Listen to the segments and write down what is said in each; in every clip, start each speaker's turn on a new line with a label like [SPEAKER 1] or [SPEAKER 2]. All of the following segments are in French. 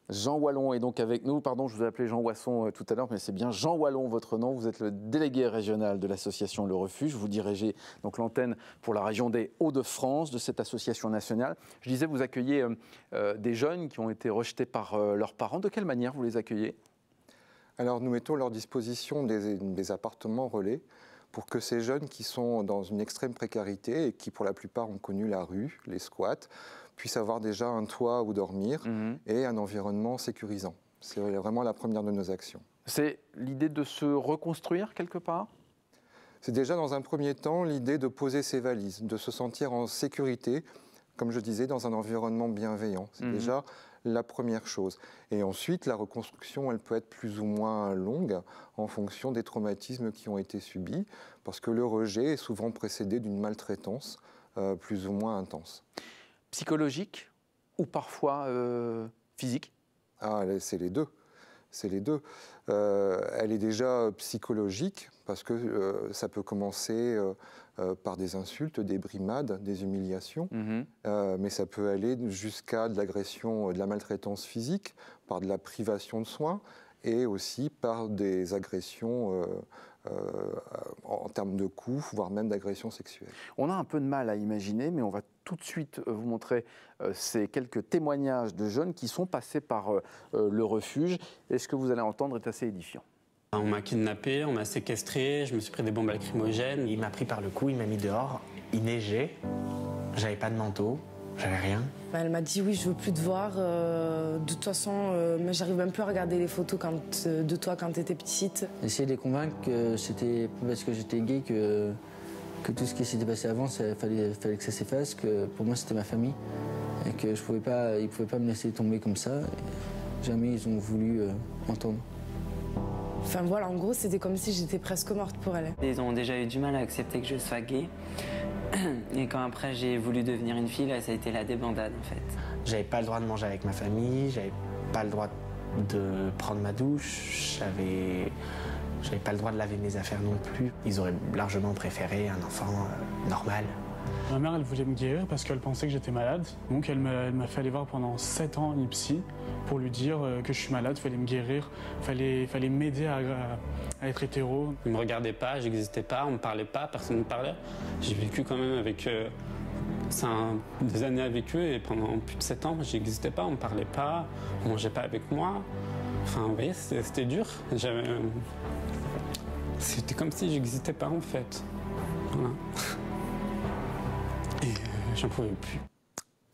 [SPEAKER 1] Jean Wallon est donc avec nous. Pardon, je vous ai appelé Jean Wasson tout à l'heure, mais c'est bien Jean Wallon votre nom. Vous êtes le délégué régional de l'association Le Refuge. Vous dirigez donc l'antenne pour la région des Hauts-de-France de cette association nationale. Je disais, vous accueillez des jeunes qui ont été rejetés par leurs parents. De quelle manière vous les accueillez?
[SPEAKER 2] Alors nous mettons à leur disposition des appartements relais pour que ces jeunes qui sont dans une extrême précarité et qui pour la plupart ont connu la rue, les squats, puissent avoir déjà un toit où dormir et un environnement sécurisant. C'est vraiment la première de nos actions.
[SPEAKER 1] C'est l'idée de se reconstruire quelque part?
[SPEAKER 2] C'est déjà dans un premier temps l'idée de poser ses valises, de se sentir en sécurité, comme je disais, dans un environnement bienveillant. C'est déjà la première chose. Et ensuite, la reconstruction, elle peut être plus ou moins longue en fonction des traumatismes qui ont été subis, parce que le rejet est souvent précédé d'une maltraitance plus ou moins intense.
[SPEAKER 1] Psychologique ou parfois physique?
[SPEAKER 2] Ah, c'est les deux. C'est les deux. Elle est déjà psychologique parce que ça peut commencer par des insultes, des brimades, des humiliations, mais ça peut aller jusqu'à de l'agression, de la maltraitance physique, par de la privation de soins et aussi par des agressions en termes de coups, voire même d'agressions sexuelles.
[SPEAKER 1] On a un peu de mal à imaginer, mais on va tout de suite vous montrer ces quelques témoignages de jeunes qui sont passés par le refuge. Et ce que vous allez entendre est assez édifiant.
[SPEAKER 3] On m'a kidnappé, on m'a séquestré, je me suis pris des bombes lacrymogènes.
[SPEAKER 4] Il m'a pris par le cou, il m'a mis dehors, il neigeait, j'avais pas de manteau, j'avais rien.
[SPEAKER 5] Elle m'a dit oui, je veux plus te voir, de toute façon, j'arrive même plus à regarder les photos de toi quand tu étais petite.
[SPEAKER 6] J'essayais de les convaincre que c'était parce que j'étais gay que tout ce qui s'était passé avant, il fallait que ça s'efface, que pour moi c'était ma famille et que ils pouvaient pas me laisser tomber comme ça. Jamais ils ont voulu entendre.
[SPEAKER 5] Enfin voilà, en gros, c'était comme si j'étais presque morte pour elle.
[SPEAKER 7] Ils ont déjà eu du mal à accepter que je sois gay. Et quand après j'ai voulu devenir une fille, là, ça a été la débandade en fait.
[SPEAKER 4] J'avais pas le droit de manger avec ma famille, j'avais pas le droit de prendre ma douche, j'avais pas le droit de laver mes affaires non plus. Ils auraient largement préféré un enfant normal.
[SPEAKER 8] Ma mère, elle voulait me guérir parce qu'elle pensait que j'étais malade. Donc elle m'a fait aller voir pendant 7 ans une psy pour lui dire que je suis malade, il fallait me guérir, il fallait m'aider à être hétéro.
[SPEAKER 3] Ils ne me regardaient pas, j'existais pas, on ne me parlait pas, personne ne me parlait. J'ai vécu quand même avec des années avec eux et pendant plus de 7 ans, j'existais pas, on ne me parlait pas, on ne mangeait pas avec moi. Enfin, vous voyez, c'était dur. C'était comme si j'existais pas en fait. Voilà. Et j'en pouvais plus.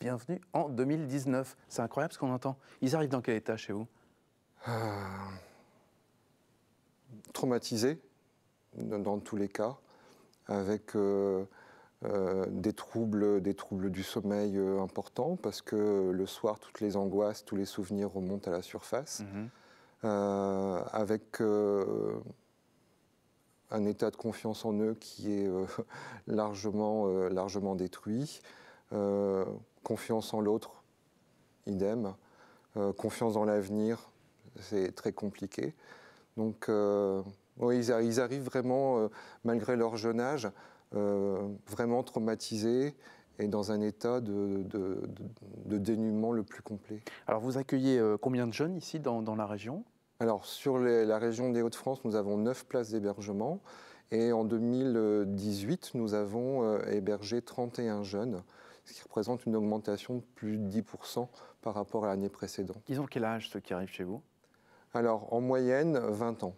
[SPEAKER 1] Bienvenue en 2019. C'est incroyable ce qu'on entend. Ils arrivent dans quel état chez vous?
[SPEAKER 2] Traumatisés, dans tous les cas, avec des troubles du sommeil importants, parce que le soir, toutes les angoisses, tous les souvenirs remontent à la surface, avec un état de confiance en eux qui est largement détruit, confiance en l'autre, idem, confiance dans l'avenir, c'est très compliqué. Donc oui, ils arrivent vraiment, malgré leur jeune âge, vraiment traumatisés et dans un état de dénuement le plus complet.
[SPEAKER 1] Alors vous accueillez combien de jeunes ici dans la région? Alors
[SPEAKER 2] sur la région des Hauts-de-France, nous avons 9 places d'hébergement et en 2018, nous avons hébergé 31 jeunes, ce qui représente une augmentation de plus de 10% par rapport à l'année précédente.
[SPEAKER 1] Ils ont quel âge ceux qui arrivent chez vous?
[SPEAKER 2] Alors en moyenne, 20 ans.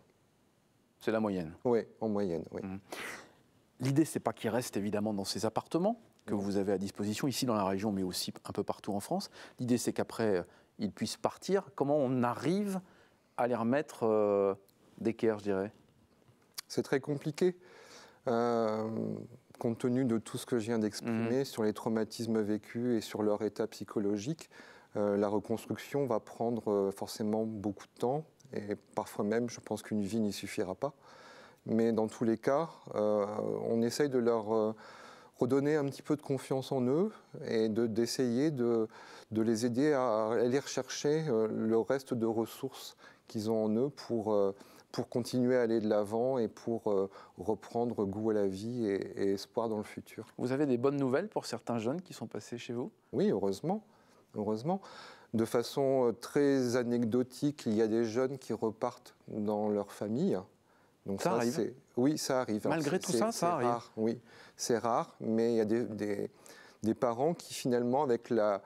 [SPEAKER 1] C'est la moyenne?
[SPEAKER 2] Oui, en moyenne, oui.
[SPEAKER 1] L'idée, c'est pas qu'ils restent évidemment dans ces appartements que vous avez à disposition ici dans la région, mais aussi un peu partout en France. L'idée, c'est qu'après, ils puissent partir. Comment on arrive à les remettre d'équerre, je dirais? C'est
[SPEAKER 2] très compliqué. Compte tenu de tout ce que je viens d'exprimer sur les traumatismes vécus et sur leur état psychologique, la reconstruction va prendre forcément beaucoup de temps et parfois même, je pense qu'une vie n'y suffira pas. Mais dans tous les cas, on essaye de leur redonner un petit peu de confiance en eux et d'essayer de les aider à aller rechercher le reste de ressources qu'ils ont en eux pour continuer à aller de l'avant et pour reprendre goût à la vie et espoir dans le futur.
[SPEAKER 1] Vous avez des bonnes nouvelles pour certains jeunes qui sont passés chez vous?
[SPEAKER 2] Oui, heureusement. Heureusement. De façon très anecdotique, il y a des jeunes qui repartent dans leur famille. Donc
[SPEAKER 1] ça arrive.
[SPEAKER 2] Oui, ça arrive.
[SPEAKER 1] Malgré tout ça, ça arrive.
[SPEAKER 2] Rare, oui, c'est rare, mais il y a des parents qui finalement, avec la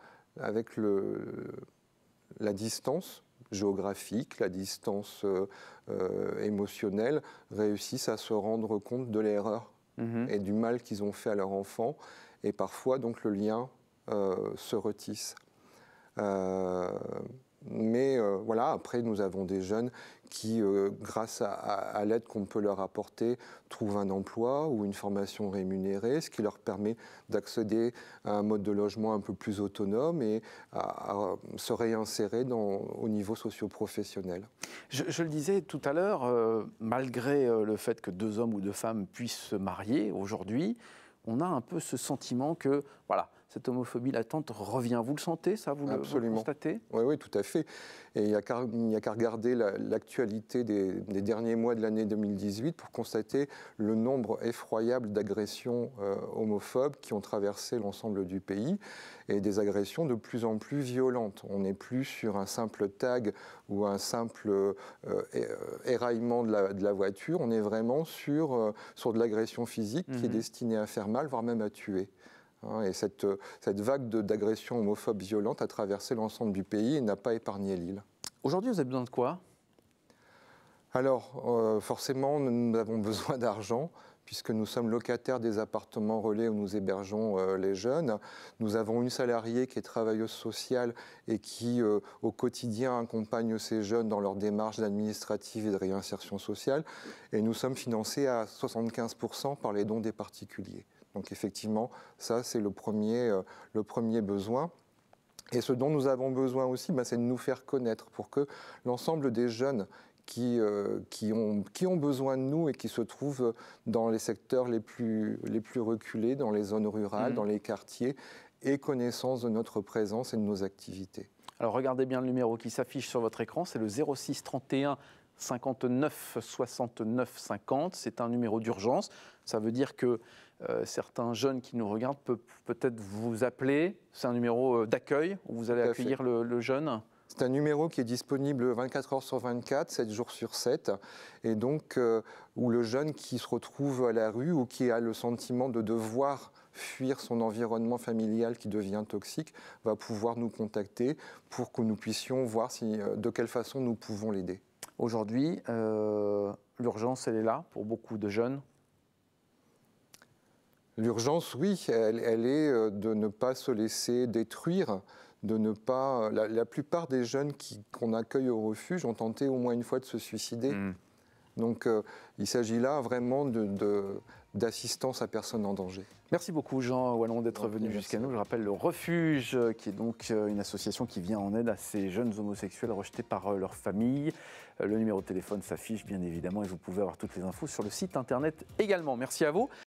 [SPEAKER 2] distance géographique, la distance émotionnelle, réussissent à se rendre compte de l'erreur et du mal qu'ils ont fait à leur enfant. Et parfois, donc, le lien se retisse. Mais voilà, après, nous avons des jeunes qui, grâce à l'aide qu'on peut leur apporter, trouvent un emploi ou une formation rémunérée, ce qui leur permet d'accéder à un mode de logement un peu plus autonome et à se réinsérer au niveau socio-professionnel.
[SPEAKER 1] Je le disais tout à l'heure, malgré le fait que 2 hommes ou 2 femmes puissent se marier aujourd'hui, on a un peu ce sentiment que, voilà, cette homophobie latente revient. Vous le sentez, ça, vous le constatez?
[SPEAKER 2] Oui, oui, tout à fait. Et il n'y a qu'à regarder l'actualité des derniers mois de l'année 2018 pour constater le nombre effroyable d'agressions homophobes qui ont traversé l'ensemble du pays et des agressions de plus en plus violentes. On n'est plus sur un simple tag ou un simple éraillement de la voiture, on est vraiment sur de l'agression physique qui est destinée à faire mal, voire même à tuer. Et cette vague d'agressions homophobes violentes a traversé l'ensemble du pays et n'a pas épargné l'île.
[SPEAKER 1] Aujourd'hui, vous avez besoin de quoi?
[SPEAKER 2] Alors, forcément, nous avons besoin d'argent, puisque nous sommes locataires des appartements relais où nous hébergeons les jeunes. Nous avons une salariée qui est travailleuse sociale et qui, au quotidien, accompagne ces jeunes dans leurs démarches administratives et de réinsertion sociale. Et nous sommes financés à 75% par les dons des particuliers. Donc effectivement, ça c'est le premier besoin. Et ce dont nous avons besoin aussi, c'est de nous faire connaître pour que l'ensemble des jeunes qui ont besoin de nous et qui se trouvent dans les secteurs les plus reculés, dans les zones rurales, dans les quartiers, aient connaissance de notre présence et de nos activités.
[SPEAKER 1] Alors regardez bien le numéro qui s'affiche sur votre écran, c'est le 06 31 59 69 50. C'est un numéro d'urgence. Ça veut dire que certains jeunes qui nous regardent peuvent peut-être vous appeler. C'est un numéro d'accueil où vous allez accueillir le jeune.
[SPEAKER 2] C'est un numéro qui est disponible 24 heures sur 24, 7 jours sur 7, et donc où le jeune qui se retrouve à la rue ou qui a le sentiment de devoir fuir son environnement familial qui devient toxique va pouvoir nous contacter pour que nous puissions voir de quelle façon nous pouvons l'aider.
[SPEAKER 1] Aujourd'hui, l'urgence, elle est là pour beaucoup de jeunes.
[SPEAKER 2] L'urgence, oui, elle est de ne pas se laisser détruire, de ne pas... La plupart des jeunes qu'on accueille au refuge ont tenté au moins une fois de se suicider. Donc il s'agit là vraiment d'assistance à personne en danger.
[SPEAKER 1] Merci beaucoup Jean Wallon d'être venu jusqu'à nous. Je rappelle le Refuge, qui est donc une association qui vient en aide à ces jeunes homosexuels rejetés par leur famille. Le numéro de téléphone s'affiche bien évidemment et vous pouvez avoir toutes les infos sur le site internet également. Merci à vous.